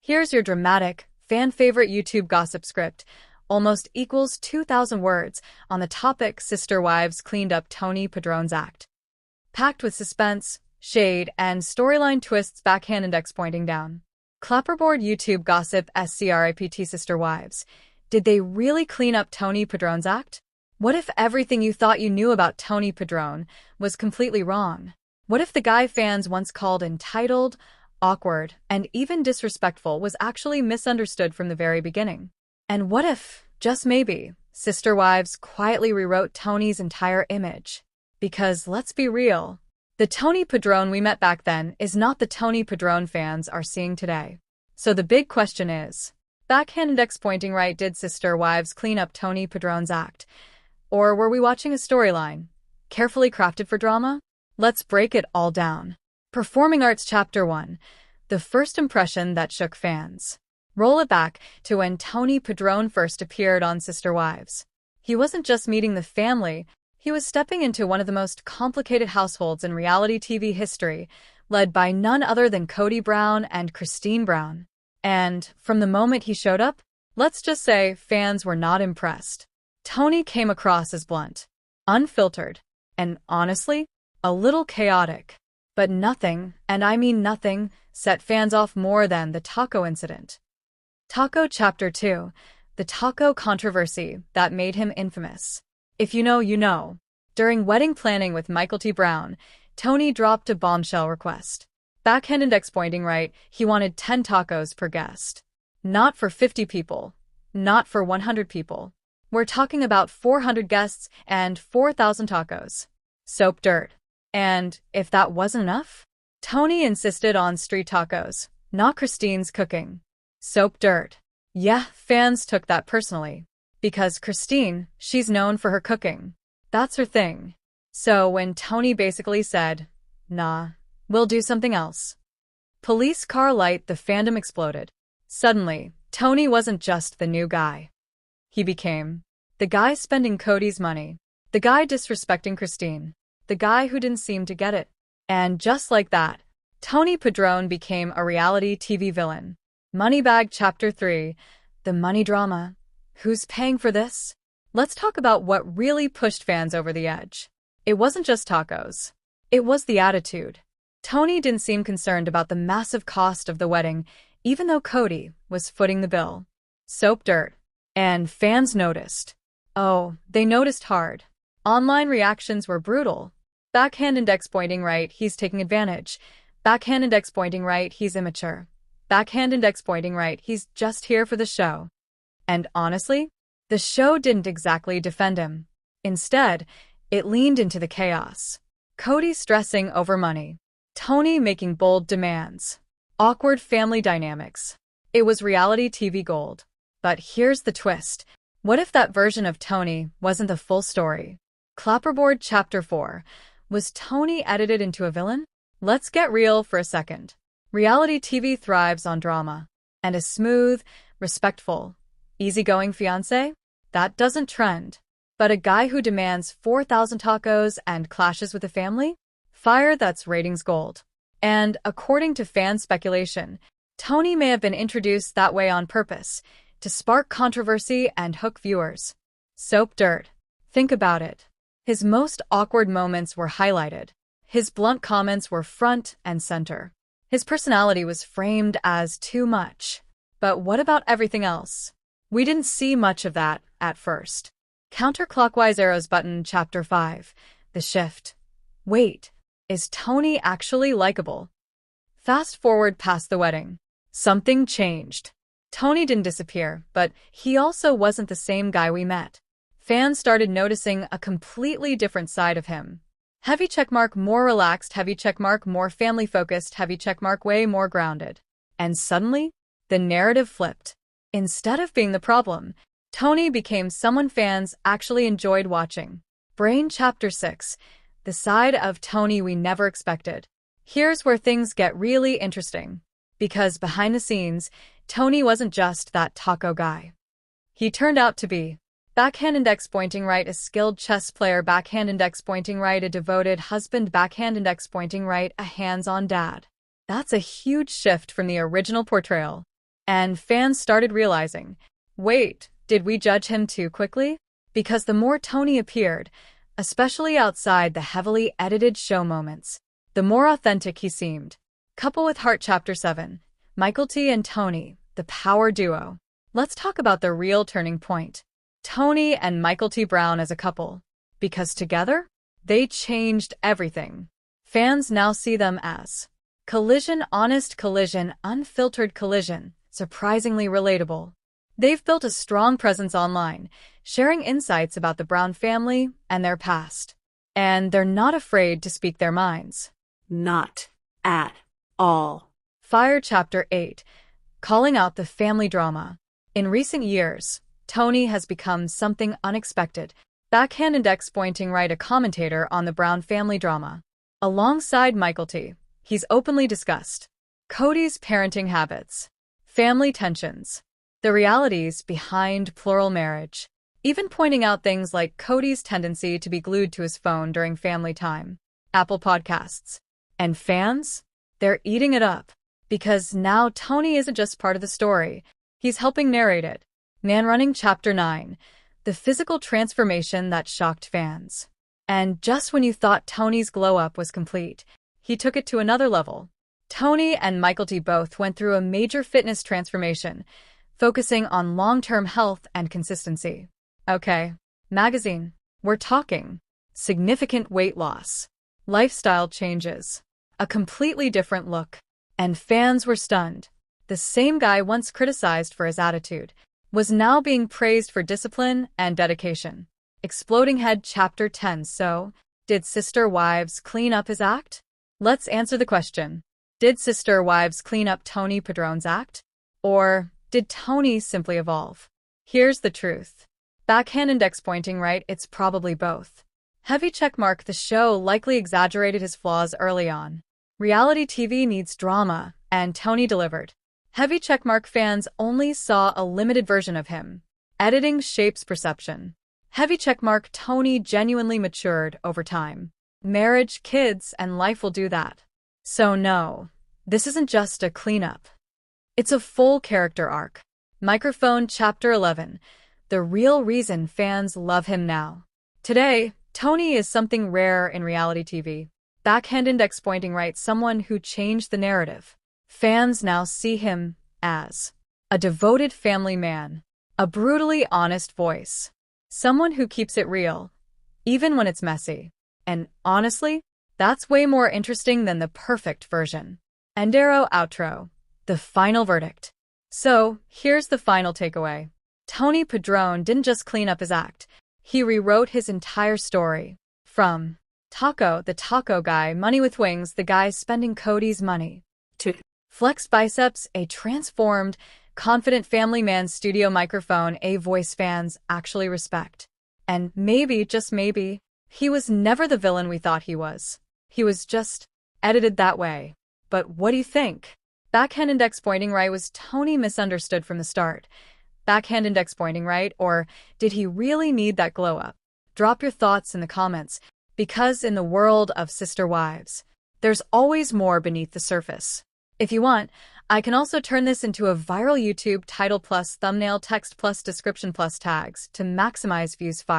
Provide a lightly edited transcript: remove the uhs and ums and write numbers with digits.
Here's your dramatic, fan-favorite YouTube gossip script. Almost equals 2,000 words on the topic Sister Wives cleaned up Tony Padron's act. Packed with suspense, shade, and storyline twists, backhand index pointing down. Clapperboard YouTube gossip SCRIPT Sister Wives. Did they really clean up Tony Padron's act? What if everything you thought you knew about Tony Padron was completely wrong? What if the guy fans once called entitled, awkward, and even disrespectful was actually misunderstood from the very beginning? And what if, just maybe, Sister Wives quietly rewrote Tony's entire image? Because let's be real, the Tony Padron we met back then is not the Tony Padron fans are seeing today. So the big question is, backhand index pointing right, did Sister Wives clean up Tony Padron's act? Or were we watching a storyline, carefully crafted for drama? Let's break it all down. Performing Arts Chapter 1. The first impression that shook fans. Roll it back to when Tony Padron first appeared on Sister Wives. He wasn't just meeting the family, he was stepping into one of the most complicated households in reality TV history, led by none other than Kody Brown and Christine Brown. And from the moment he showed up, let's just say fans were not impressed. Tony came across as blunt, unfiltered, and honestly, a little chaotic. But nothing, and I mean nothing, set fans off more than the taco incident. Taco Chapter 2. The taco controversy that made him infamous. If you know, you know. During wedding planning with Michael T. Brown, Tony dropped a bombshell request. Backhand index pointing right, he wanted 10 tacos per guest. Not for 50 people. Not for 100 people. We're talking about 400 guests and 4,000 tacos. Soap dirt. And if that wasn't enough, Tony insisted on street tacos, not Christine's cooking. Soap dirt. Yeah, fans took that personally. Because Christine, she's known for her cooking. That's her thing. So when Tony basically said, nah, we'll do something else. Police car light, the fandom exploded. Suddenly, Tony wasn't just the new guy. He became the guy spending Kody's money, the guy disrespecting Christine, the guy who didn't seem to get it. And just like that, Tony Padron became a reality TV villain. Moneybag Chapter 3. The money drama. Who's paying for this? Let's talk about what really pushed fans over the edge. It wasn't just tacos. It was the attitude. Tony didn't seem concerned about the massive cost of the wedding, even though Kody was footing the bill. Soap dirt. And fans noticed. Oh, they noticed hard. Online reactions were brutal. Backhand index pointing right, he's taking advantage. Backhand index pointing right, he's immature. Backhand index pointing right, he's just here for the show. And honestly, the show didn't exactly defend him. Instead, it leaned into the chaos. Kody stressing over money. Tony making bold demands. Awkward family dynamics. It was reality TV gold. But here's the twist. What if that version of Tony wasn't the full story? Clapperboard Chapter 4. Was Tony edited into a villain? Let's get real for a second. Reality TV thrives on drama. And a smooth, respectful, easygoing fiancé? That doesn't trend. But a guy who demands 4,000 tacos and clashes with the family? Fire, that's ratings gold. And according to fan speculation, Tony may have been introduced that way on purpose, to spark controversy and hook viewers. Soap dirt. Think about it. His most awkward moments were highlighted. His blunt comments were front and center. His personality was framed as too much. But what about everything else? We didn't see much of that at first. Counterclockwise arrows button Chapter 5. The shift. Wait, is Tony actually likable? Fast forward past the wedding. Something changed. Tony didn't disappear, but he also wasn't the same guy we met. Fans started noticing a completely different side of him. Heavy checkmark, more relaxed, heavy checkmark, more family-focused, heavy checkmark, way more grounded. And suddenly, the narrative flipped. Instead of being the problem, Tony became someone fans actually enjoyed watching. Brain Chapter 6. The side of Tony we never expected. Here's where things get really interesting. Because behind the scenes, Tony wasn't just that taco guy. He turned out to be backhand index pointing right, a skilled chess player, backhand index pointing right, a devoted husband, backhand index pointing right, a hands-on dad. That's a huge shift from the original portrayal. And fans started realizing, wait, did we judge him too quickly? Because the more Tony appeared, especially outside the heavily edited show moments, the more authentic he seemed. Couple with Heart Chapter 7, Michael T. and Tony, the power duo. Let's talk about the real turning point. Tony and Michael T. Brown as a couple. Because together, they changed everything. Fans now see them as collision, honest collision, unfiltered collision, surprisingly relatable. They've built a strong presence online, sharing insights about the Brown family and their past. And they're not afraid to speak their minds. Not at all. Fire Chapter 8, calling out the family drama. In recent years, Tony has become something unexpected. Backhand index pointing right, a commentator on the Brown family drama. Alongside Michael T., he's openly discussed Cody's parenting habits, family tensions, the realities behind plural marriage, even pointing out things like Cody's tendency to be glued to his phone during family time. Apple Podcasts. And fans? They're eating it up. Because now Tony isn't just part of the story, he's helping narrate it. Man Running Chapter 9, the physical transformation that shocked fans. And just when you thought Tony's glow-up was complete, he took it to another level. Tony and Michael T. both went through a major fitness transformation, focusing on long-term health and consistency. Okay, magazine, we're talking significant weight loss, lifestyle changes, a completely different look. And fans were stunned. The same guy once criticized for his attitude was now being praised for discipline and dedication. Exploding Head Chapter 10. So, did Sister Wives clean up his act? Let's answer the question. Did Sister Wives clean up Tony Padron's act? Or did Tony simply evolve? Here's the truth. Backhand index pointing right, it's probably both. Heavy checkmark, the show likely exaggerated his flaws early on. Reality TV needs drama, and Tony delivered. Heavy checkmark, fans only saw a limited version of him. Editing shapes perception. Heavy checkmark, Tony genuinely matured over time. Marriage, kids, and life will do that. So no, this isn't just a cleanup. It's a full character arc. Microphone Chapter 11, the real reason fans love him now. Today, Tony is something rare in reality TV. Backhand index pointing right, someone who changed the narrative. Fans now see him as a devoted family man, a brutally honest voice, someone who keeps it real, even when it's messy. And honestly, that's way more interesting than the perfect version. Endero outro, the final verdict. So, here's the final takeaway. Tony Padron didn't just clean up his act, he rewrote his entire story. From Taco, the taco guy, money with wings, the guy spending Cody's money, To Flex Biceps, a transformed, confident family man, studio microphone, a voice fans actually respect. And maybe, just maybe, he was never the villain we thought he was. He was just edited that way. But what do you think? Backhand index pointing right, was Tony misunderstood from the start? Backhand index pointing right, or did he really need that glow up? Drop your thoughts in the comments, because in the world of Sister Wives, there's always more beneath the surface. If you want, I can also turn this into a viral YouTube title plus thumbnail, text plus description plus tags to maximize views. Fire.